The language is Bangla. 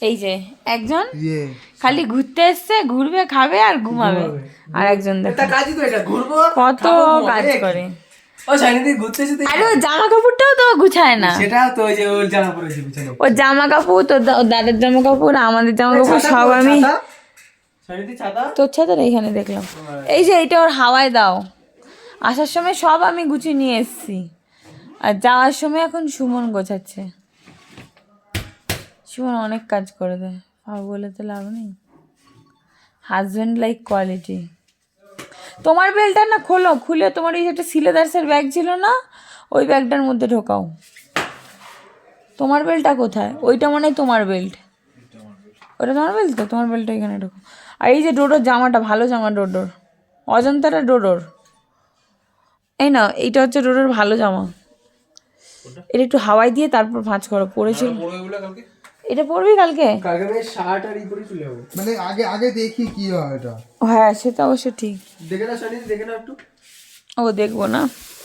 এই যে একজন খালি ঘুরতে এসছে, ঘুরবে, খাবে আর ঘুমাবে, আর একজন কত কাজ করে। আরে ওর জামা কাপড়টাও তো গুছায় না। ওর জামা কাপড়, তোর দাদার জামা কাপড়, আমাদের জামা কাপড় সব আমি। তোর ছাতার এইখানে দেখলাম। এই যে এইটা ওর হাওয়ায় দাও। আসার সময় সব আমি গুছিয়ে নিয়ে এসেছি, আর যাওয়ার সময় এখন সুমন গোছাচ্ছে। সুমন অনেক কাজ করে দেয়, বলে তো লাভ নেই। Husband like quality. তোমার বেলটা না খোলো, খুলে তোমার এই একটা সিলেদার্সের ব্যাগ ছিল না, ওই ব্যাগটার মধ্যে ঢোকাও। তোমার বেলটা কোথায়? ওইটা মনে হয় তোমার বেল্ট। ওটা তোমার বেল্ট তো, তোমার বেল্টটা এখানে ঢোকাও। আর এই যে ডোডোর জামাটা, ভালো জামা ডোডোর, অজন্তাটা ডোডোর। এই না, এইটা হচ্ছে ডোডোর ভালো জামা। এটা একটু হাওয়াই দিয়ে তারপর ভাঁজ করো। পরেছিল এটা, পরবি কালকে? মানে আগে আগে দেখি কি হয় এটা। হ্যাঁ, সেটা অবশ্য ঠিক। দেখে না শাড়ি, দেখে না একটু। ও দেখবো না।